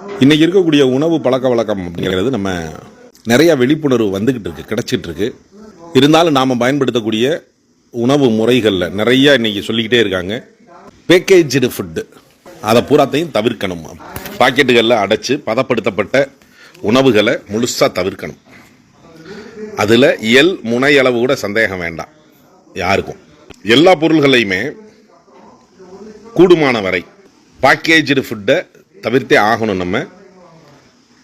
இன்றைக்கி இருக்கக்கூடிய உணவு பழக்க வழக்கம் அப்படிங்கிறது நம்ம நிறைய விழிப்புணர்வு வந்துக்கிட்டு இருக்கு, கிடச்சிட்டு இருக்கு. இருந்தாலும் நாம் பயன்படுத்தக்கூடிய உணவு முறைகளில் நிறைய இன்றைக்கி சொல்லிக்கிட்டே இருக்காங்க. பேக்கேஜ்டு ஃபுட்டு அதை பூராத்தையும் தவிர்க்கணும். பாக்கெட்டுகளில் அடைச்சி பதப்படுத்தப்பட்ட உணவுகளை முழுசாக தவிர்க்கணும். அதில் முனையளவு கூட சந்தேகம் வேண்டாம் யாருக்கும். எல்லா பொருள்களையுமே கூடுமான வரை பேக்கேஜ்டு ஃபுட்டை தவிர்த்தே ஆகணும். நம்ம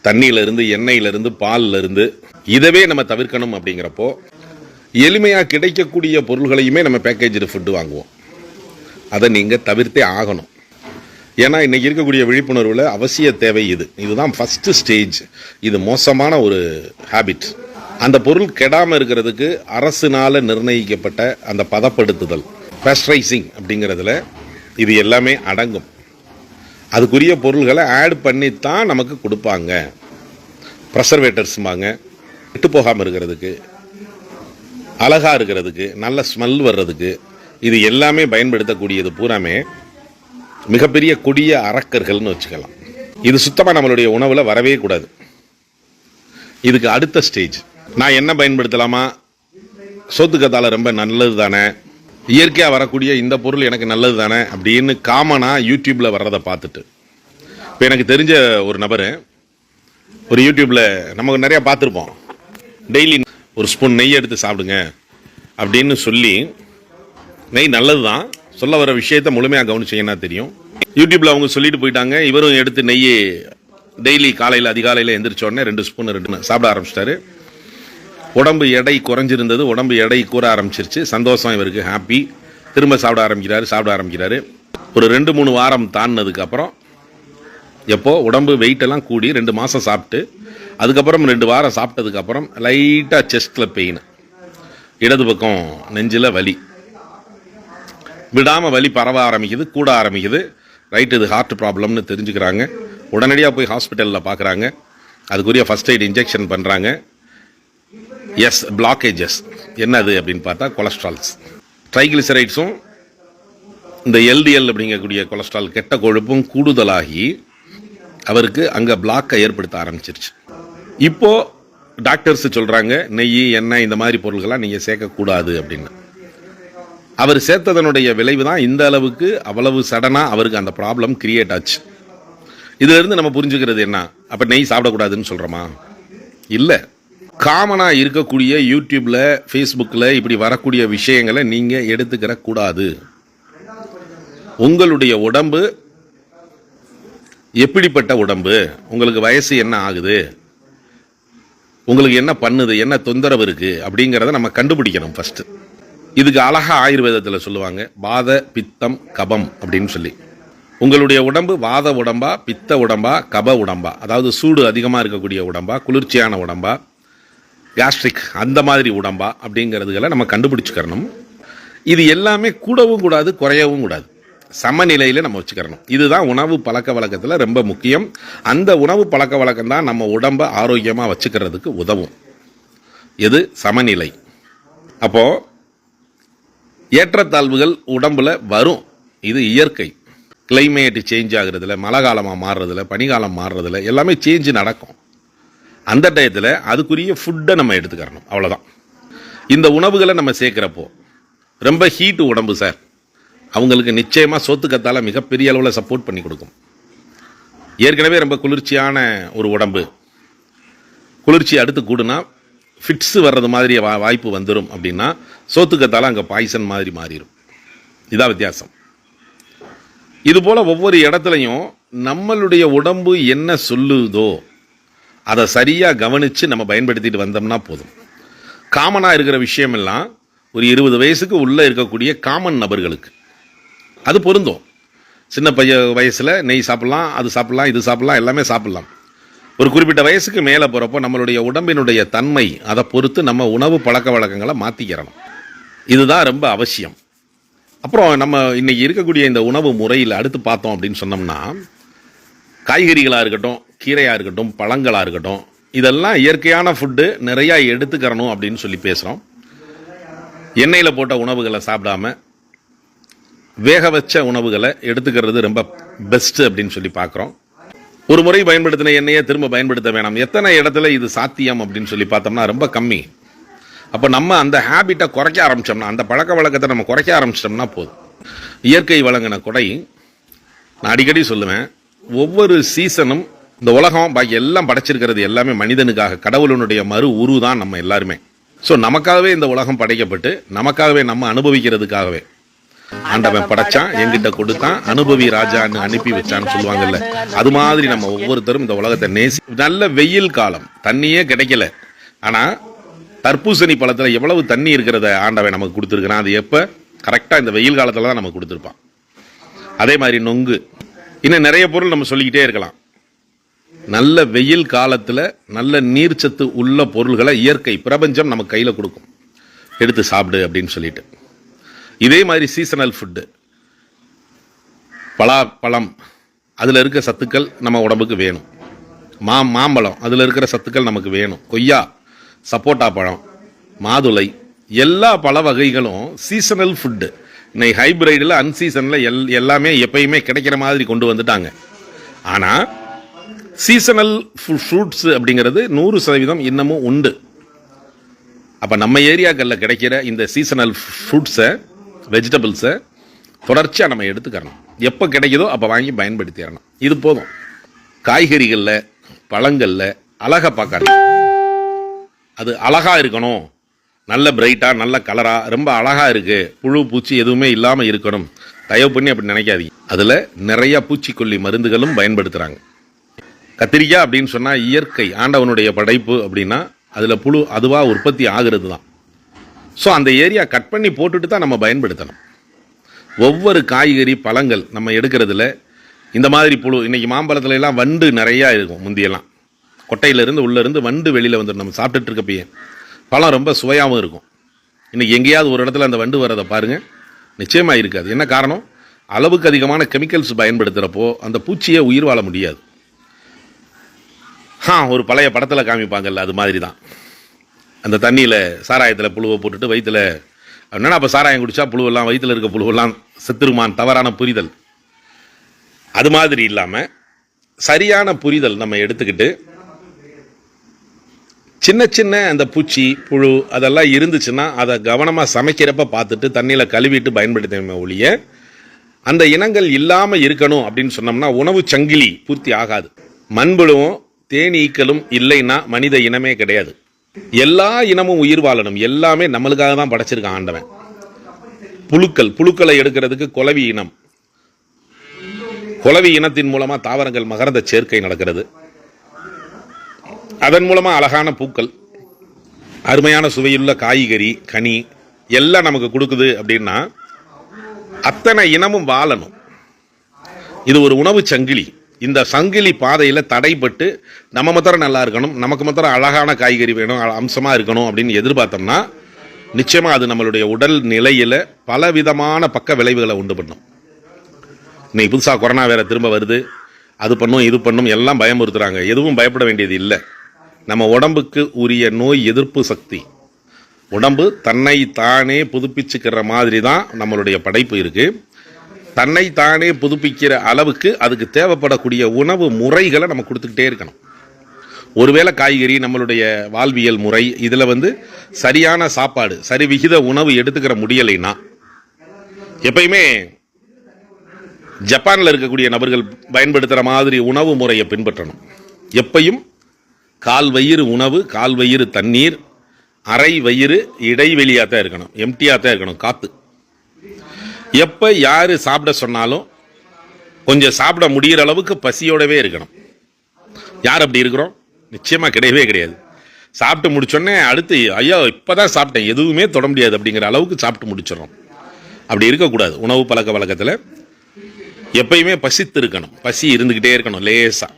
தண்ணியிலிருந்து, எண்ணெயிலிருந்து, பாலிலிருந்து இதவே நம்ம தவிர்க்கணும். அப்படிங்கிறப்போ எளிமையாக கிடைக்கக்கூடிய பொருள்களையுமே நம்ம பேக்கேஜ்டு ஃபுட்டு வாங்குவோம். அதை நீங்கள் தவிர்த்தே ஆகணும். ஏன்னா இன்றைக்கி இருக்கக்கூடிய விழிப்புணர்வில் அவசிய தேவை இதுதான் ஃபஸ்ட்டு ஸ்டேஜ். இது மோசமான ஒரு ஹேபிட். அந்த பொருள் கெடாமல் இருக்கிறதுக்கு அரசினால் நிர்ணயிக்கப்பட்ட அந்த பதப்படுத்துதல், பேஸ்டரைசிங் அப்படிங்கிறதுல இது எல்லாமே அடங்கும். அதுக்குரிய பொருள்களை ஆட் பண்ணித்தான் நமக்கு கொடுப்பாங்க. ப்ரெசர்வேட்டர்ஸ்பாங்க, விட்டு போகாமல் இருக்கிறதுக்கு, அழகாக இருக்கிறதுக்கு, நல்ல ஸ்மெல் வர்றதுக்கு, இது எல்லாமே பயன்படுத்தக்கூடியது பூராமே மிகப்பெரிய கொடிய அரக்கர்கள்னு வச்சுக்கலாம். இது சுத்தமாக நம்மளுடைய உணவில் வரவே கூடாது. இதுக்கு அடுத்த ஸ்டேஜ், நான் என்ன பயன்படுத்தலாமா, சோத்துக்கத்தால ரொம்ப நல்லது தானே, இயற்கையாக வரக்கூடிய இந்த பொருள் எனக்கு நல்லது தானே அப்படின்னு காமனாக யூடியூப்பில் வர்றதை பார்த்துட்டு, இப்போ எனக்கு தெரிஞ்ச ஒரு நபர் ஒரு யூடியூப்பில் நமக்கு நிறையா பார்த்துருப்போம், டெய்லி ஒரு ஸ்பூன் நெய் எடுத்து சாப்பிடுங்க அப்படின்னு சொல்லி, நெய் நல்லது தான், சொல்ல வர விஷயத்தை முழுமையாக கவனிச்சிங்கன்னா தெரியும். யூடியூப்பில் அவங்க சொல்லிட்டு போயிட்டாங்க. இவரும் எடுத்து நெய் டெய்லி காலையில் அதிகாலையில் எந்திரிச்ச உடனே 2 ஸ்பூன் சாப்பிட ஆரம்பிச்சிட்டாரு. உடம்பு எடை குறைஞ்சிருந்தது, உடம்பு எடை கூற ஆரம்பிச்சிருச்சு. சந்தோஷம், இவருக்கு ஹாப்பி. திரும்ப சாப்பிட ஆரம்பிக்கிறாரு. ஒரு 2-3 வாரம் தாண்டினதுக்கப்புறம் எப்போ உடம்பு வெயிட்டெல்லாம் கூடி 2 மாதம் சாப்பிட்டு அதுக்கப்புறம் 2 வாரம் சாப்பிட்டதுக்கப்புறம் லைட்டாக செஸ்ட்டில் பெயின், இடது பக்கம் நெஞ்சில் வலி, விடாமல் வலி பரவ ஆரம்பிக்குது, கூட ஆரம்பிக்குது. ரைட்டு, இது ஹார்ட் ப்ராப்ளம்னு தெரிஞ்சுக்கிறாங்க. உடனடியாக போய் ஹாஸ்பிட்டலில் பார்க்குறாங்க. அதுக்குரிய ஃபஸ்ட் எய்ட் இன்ஜெக்ஷன் பண்ணுறாங்க. பிளாக்கேஜஸ் என்னது அப்படின்னு பார்த்தா கொலஸ்ட்ரால்ஸ், ட்ரைகிளிசரைட்ஸும் இந்த எல்டிஎல் அப்படிங்கக்கூடிய கொலஸ்ட்ரால் கெட்ட கொழுப்பும் கூடுதலாகி அவருக்கு அங்கே பிளாக்கை ஏற்படுத்த ஆரம்பிச்சிருச்சு. இப்போது டாக்டர்ஸ் சொல்கிறாங்க, நெய், எண்ணெய் இந்த மாதிரி பொருள்கள்லாம் நீங்கள் சேர்க்கக்கூடாது அப்படின்னு. அவர் சேர்த்ததனுடைய விளைவு தான் இந்த அளவுக்கு அவ்வளவு சடனாக அவருக்கு அந்த ப்ராப்ளம் கிரியேட் ஆச்சு. இதிலிருந்து நம்ம புரிஞ்சுக்கிறது என்ன, அப்போ நெய் சாப்பிடக்கூடாதுன்னு சொல்கிறோமா? இல்லை. காமனாக இருக்கக்கூடிய யூடியூப்பில், ஃபேஸ்புக்கில் இப்படி வரக்கூடிய விஷயங்களை நீங்கள் எடுத்துக்கிற கூடாது. உங்களுடைய உடம்பு எப்படிப்பட்ட உடம்பு, உங்களுக்கு வயசு என்ன ஆகுது, உங்களுக்கு என்ன பண்ணுது, என்ன தொந்தரவு இருக்குது அப்படிங்கிறத நம்ம கண்டுபிடிக்கணும் ஃபஸ்ட்டு. இதுக்கு அழகாக ஆயுர்வேதத்தில் சொல்லுவாங்க, வாத பித்தம் கபம் அப்படின்னு சொல்லி. உங்களுடைய உடம்பு வாத உடம்பா, பித்த உடம்பா, கப உடம்பா, அதாவது சூடு அதிகமாக இருக்கக்கூடிய உடம்பா, குளிர்ச்சியான உடம்பா, கேஸ்ட்ரிக் அந்த மாதிரி உடம்பா அப்படிங்கிறதுகளை நம்ம கண்டுபிடிச்சிக்கிறணும். இது எல்லாமே கூடவும் கூடாது, குறையவும் கூடாது, சமநிலையில் நம்ம வச்சுக்கிறணும். இதுதான் உணவு பழக்க வழக்கத்தில் ரொம்ப முக்கியம். அந்த உணவு பழக்க வழக்கம் தான் நம்ம உடம்பை ஆரோக்கியமாக வச்சுக்கிறதுக்கு உதவும். எது? சமநிலை. அப்போது ஏற்றத்தாழ்வுகள் உடம்பில் வரும், இது இயற்கை. கிளைமேட் சேஞ்ச் ஆகுறதுல, மழை காலமாக மாறுறதுல, பனிக்காலம் மாறுறதுல எல்லாமே சேஞ்சு நடக்கும். அந்த டயத்தில் அதுக்குரிய ஃபுட்டை நம்ம எடுத்துக்கிறணும், அவ்வளோதான். இந்த உணவுகளை நம்ம சேர்க்குறப்போ ரொம்ப ஹீட்டு உடம்பு சார், அவங்களுக்கு நிச்சயமாக சோத்துக்கத்தால் மிகப்பெரிய அளவில் சப்போர்ட் பண்ணி கொடுக்கும். ஏற்கனவே ரொம்ப குளிர்ச்சியான ஒரு உடம்பு, குளிர்ச்சி அடுத்து கூடுனா ஃபிட்ஸு வர்றது மாதிரி வாய்ப்பு வந்துடும். அப்படின்னா சோத்துக்கத்தால் அங்கே பாய்சன் மாதிரி மாறிடும். இதான் வித்தியாசம். இதுபோல் ஒவ்வொரு இடத்துலையும் நம்மளுடைய உடம்பு என்ன சொல்லுதோ அதை சரியாக கவனித்து நம்ம பயன்படுத்திட்டு வந்தோம்னா போதும். காமனாக இருக்கிற விஷயமெல்லாம் ஒரு 20 வயசுக்கு உள்ளே இருக்கக்கூடிய காமன் நபர்களுக்கு அது பொருந்தும். சின்ன வயசில் நெய் சாப்பிட்லாம், அது சாப்பிட்லாம், இது சாப்பிட்லாம், எல்லாமே சாப்பிட்லாம். ஒரு குறிப்பிட்ட வயசுக்கு மேலே போகிறப்போ நம்மளுடைய உடம்பினுடைய தன்மை அதை பொறுத்து நம்ம உணவு பழக்க வழக்கங்களை மாற்றிக்கிறணும். இதுதான் ரொம்ப அவசியம். அப்புறம் நம்ம இன்றைக்கி இருக்கக்கூடிய இந்த உணவு முறையில் அடுத்து பார்த்தோம் அப்படின்னு சொன்னோம்னா, காய்கறிகளாக இருக்கட்டும், கீரையாக இருக்கட்டும், பழங்களாக இருக்கட்டும், இதெல்லாம் இயற்கையான ஃபுட்டு நிறையா எடுத்துக்கிறணும் அப்படின்னு சொல்லி பேசுகிறோம். எண்ணெயில் போட்ட உணவுகளை சாப்பிடாம வேக வச்ச உணவுகளை எடுத்துக்கிறது ரொம்ப பெஸ்ட்டு அப்படின்னு சொல்லி பார்க்குறோம். ஒரு முறை பயன்படுத்தின எண்ணெயை திரும்ப பயன்படுத்த வேணாம். எத்தனை இடத்துல இது சாத்தியம் அப்படின்னு சொல்லி பார்த்தோம்னா ரொம்ப கம்மி. அப்போ நம்ம அந்த ஹேபிட்டை குறைக்க ஆரம்பித்தோம்னா, அந்த பழக்க வழக்கத்தை நம்ம குறைக்க ஆரம்பிச்சிட்டோம்னா போதும். இயற்கை வழங்கின கொடை, நான் அடிக்கடி சொல்லுவேன், ஒவ்வொரு சீசனும் இந்த உலகம் பாக்கி எல்லாம் படைச்சிருக்கிறது எல்லாமே மனிதனுக்காக, கடவுளுடைய மறு உரு தான் நம்ம எல்லாருமே. ஸோ நமக்காகவே இந்த உலகம் படைக்கப்பட்டு நமக்காகவே நம்ம அனுபவிக்கிறதுக்காகவே ஆண்டவன் படைச்சான், எங்கிட்ட கொடுத்தான், அனுபவி ராஜான்னு அனுப்பி வச்சான்னு சொல்லுவாங்கல்ல, அது மாதிரி நம்ம ஒவ்வொருத்தரும் இந்த உலகத்தை நேசி. நல்ல வெயில் காலம், தண்ணியே கிடைக்கல, ஆனால் தர்பூசணி பழத்தில் எவ்வளவு தண்ணி இருக்கிறத ஆண்டவன் நமக்கு கொடுத்துருக்கிறான். அது எப்போ கரெக்டாக இந்த வெயில் காலத்தில் தான் நமக்கு கொடுத்துருப்பான். அதே மாதிரி நொங்கு, இன்னும் நிறைய பொருள் நம்ம சொல்லிக்கிட்டே இருக்கலாம். நல்ல வெயில் காலத்தில் நல்ல நீர்ச்சத்து உள்ள பொருள்களை இயற்கை பிரபஞ்சம் நம்ம கையில் கொடுக்கும், எடுத்து சாப்பிடு அப்படின்னு சொல்லிட்டு. இதே மாதிரி சீசனல் ஃபுட்டு, பழம் அதில் இருக்க சத்துக்கள் நம்ம உடம்புக்கு வேணும். மாம்பழம் அதில் இருக்கிற சத்துக்கள் நமக்கு வேணும். கொய்யா, சப்போட்டா பழம், மாதுளை, எல்லா பழ வகைகளும் சீசனல் ஃபுட்டு. இன்னைக்கு ஹைப்ரைடில் அன்சீசனில் எல்லாமே எப்பயுமே கிடைக்கிற மாதிரி கொண்டு வந்துட்டாங்க. ஆனால் சீசனல் ஃப்ரூட்ஸ் அப்படிங்கிறது 100% இன்னமும் உண்டு. அப்போ நம்ம ஏரியாக்களில் கிடைக்கிற இந்த சீசனல் ஃப்ரூட்ஸை, வெஜிடபிள்ஸை தொடர்ச்சியாக நம்ம எடுத்துக்கிறணும். எப்போ கிடைக்குதோ அப்போ வாங்கி பயன்படுத்திடணும். இது போதும். காய்கறிகளில், பழங்களில் அழகை பார்க்கணும். அது அழகாக இருக்கணும், நல்ல பிரைட்டாக, நல்ல கலராக, ரொம்ப அழகாக இருக்குது, புழு பூச்சி எதுவுமே இல்லாமல் இருக்கணும், தயவு பண்ணி அப்படி நினைக்காதீங்க. அதில் நிறைய பூச்சிக்கொல்லி மருந்துகளும் பயன்படுத்துகிறாங்க. கத்திரிக்காய் அப்படின்னு சொன்னால் இயற்கை ஆண்டவனுடைய படைப்பு அப்படின்னா அதில் புழு அதுவாக உற்பத்தி ஆகிறது தான். ஸோ அந்த ஏரியா கட் பண்ணி போட்டுட்டு தான் நம்ம பயன்படுத்தணும். ஒவ்வொரு காய்கறி பழங்கள் நம்ம எடுக்கிறதுல இந்த மாதிரி புழு, இன்றைக்கி மாம்பழத்துல எல்லாம் வண்டு நிறையா இருக்கும். முந்தியெல்லாம் கொட்டையிலேருந்து உள்ளேருந்து வண்டு வெளியில் வந்துடும். நம்ம சாப்பிட்டுட்டு இருக்கப்பயே பழம் ரொம்ப சுவையாகவும் இருக்கும். இன்றைக்கி எங்கேயாவது ஒரு இடத்துல அந்த வண்டு வரதை பாருங்கள், நிச்சயமாக இருக்காது. என்ன காரணம்? அளவுக்கு அதிகமான கெமிக்கல்ஸ் பயன்படுத்துகிறப்போ அந்த பூச்சியை உயிர் வாழ முடியாது. ஒரு பழைய படத்தில் காமிப்பாங்கல்ல, அது மாதிரி தான். அந்த தண்ணியில் சாராயத்தில் புழுவை போட்டுட்டு வயிற்றில், அப்படின்னா அப்போ சாராயம் குடித்தா புழுவெல்லாம், வயிற்றில் இருக்க புழுவெல்லாம் செத்துருமான், தவறான புரிதல். அது மாதிரி இல்லாமல் சரியான புரிதல் நம்ம எடுத்துக்கிட்டு, சின்ன சின்ன அந்த பூச்சி புழு அதெல்லாம் இருந்துச்சுன்னா அதை கவனமாக சமைக்கிறப்ப பார்த்துட்டு தண்ணியில் கழுவிட்டு பயன்படுத்த ஒழிய, அந்த இனங்கள் இல்லாமல் இருக்கணும் அப்படின்னு சொன்னோம்னா உணவு சங்கிலி பூர்த்தி ஆகாது. மண்புழுவும் தேனீக்களும் இல்லைன்னா மனித இனமே கிடையாது. எல்லா இனமும் உயிர் வாழணும். எல்லாமே நம்மளுக்காக தான் படைச்சிருக்கான் ஆண்டவன். புழுக்களை எடுக்கிறதுக்கு குளவி இனம், குளவி இனத்தின் மூலமா தாவரங்கள் மகரந்த சேர்க்கை நடக்கிறது. அதன் மூலமா அழகான பூக்கள், அருமையான சுவையுள்ள காய்கறி, கனி எல்லாம் நமக்கு கொடுக்குது. அப்படின்னா அத்தனை இனமும் வாழணும். இது ஒரு உணவு சங்கிலி. இந்த சங்கிலி பாதையில் தடைப்பட்டு நம்ம மாத்திரம் நல்லா இருக்கணும், நமக்கு மாத்திரம் அழகான காய்கறி வேணும், அம்சமாக இருக்கணும் அப்படின்னு எதிர்பார்த்தோம்னா நிச்சயமாக அது நம்மளுடைய உடல் நிலையில் பலவிதமான பக்க விளைவுகளை உண்டு பண்ணும். இன்னைக்கு புதுசாக கொரோனா வேற திரும்ப வருது, அது பண்ணும் இது பண்ணும் எல்லாம் பயமுறுத்துறாங்க. எதுவும் பயப்பட வேண்டியது இல்லை. நம்ம உடம்புக்கு உரிய நோய் எதிர்ப்பு சக்தி, உடம்பு தன்னை தானே புதுப்பிச்சுக்கிற மாதிரி தான் நம்மளுடைய படைப்பு இருக்குது. தன்னை தானே புதுப்பிக்கிற அளவுக்கு அதுக்கு தேவைப்படக்கூடிய உணவு முறைகளை நம்ம கொடுத்துக்கிட்டே இருக்கணும். ஒருவேளை காய்கறி நம்மளுடைய வாழ்வியல் முறை இதில் சரியான சாப்பாடு, சரி விகித உணவு எடுத்துக்கிற முடியலைன்னா, எப்பயுமே ஜப்பானில் இருக்கக்கூடிய நபர்கள் பயன்படுத்துகிற மாதிரி உணவு முறையை பின்பற்றணும். எப்பையும் கால் வயிறு உணவு, கால் வயிறு தண்ணீர், அரை வயிறு இடைவெளியாக தான் இருக்கணும், எம்டியாக தான் இருக்கணும் காற்று. எப்போ யார் சாப்பிட சொன்னாலும் கொஞ்சம் சாப்பிட முடிகிற அளவுக்கு பசியோடவே இருக்கணும். யார் அப்படி இருக்கிறோம்? நிச்சயமாக கிடையவே கிடையாது. சாப்பிட்டு முடிச்சோடனே அடுத்து ஐயோ இப்போ தான் சாப்பிட்டேன், எதுவுமே தொட முடியாது அப்படிங்கிற அளவுக்கு சாப்பிட்டு முடிச்சிடறோம். அப்படி இருக்கக்கூடாது. உணவு பழக்க வழக்கத்தில் எப்பயுமே பசித்து இருக்கணும், பசி இருந்துக்கிட்டே இருக்கணும் லேசாக.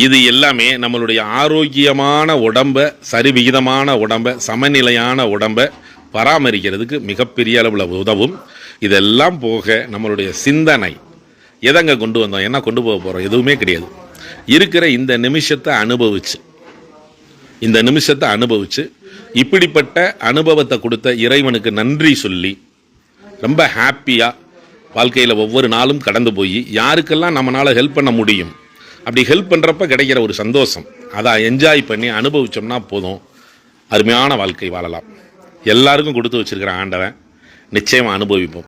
இது எல்லாமே நம்மளுடைய ஆரோக்கியமான உடம்பை, சரிவிகிதமான உடம்பை, சமநிலையான உடம்பை பராமரிக்கிறதுக்கு மிகப்பெரிய அளவில் உதவும். இதெல்லாம் போக நம்மளுடைய சிந்தனை எதங்க கொண்டு வந்தோம், என்ன கொண்டு போக போகிறோம்? எதுவுமே கிடையாது. இருக்கிற இந்த நிமிஷத்தை அனுபவிச்சு இப்படிப்பட்ட அனுபவத்தை கொடுத்த இறைவனுக்கு நன்றி சொல்லி ரொம்ப ஹாப்பியாக வாழ்க்கையில் ஒவ்வொரு நாளும் கடந்து போய் யாருக்கெல்லாம் நம்மளால் ஹெல்ப் பண்ண முடியும், அப்படி ஹெல்ப் பண்ணுறப்ப கிடைக்கிற ஒரு சந்தோஷம், அதை என்ஜாய் பண்ணி அனுபவிச்சோம்னா போதும், அருமையான வாழ்க்கை வாழலாம். எல்லாருக்கும் கொடுத்து வச்சிருக்கிற ஆண்டவன் நிச்சயமாக அனுபவிப்போம்.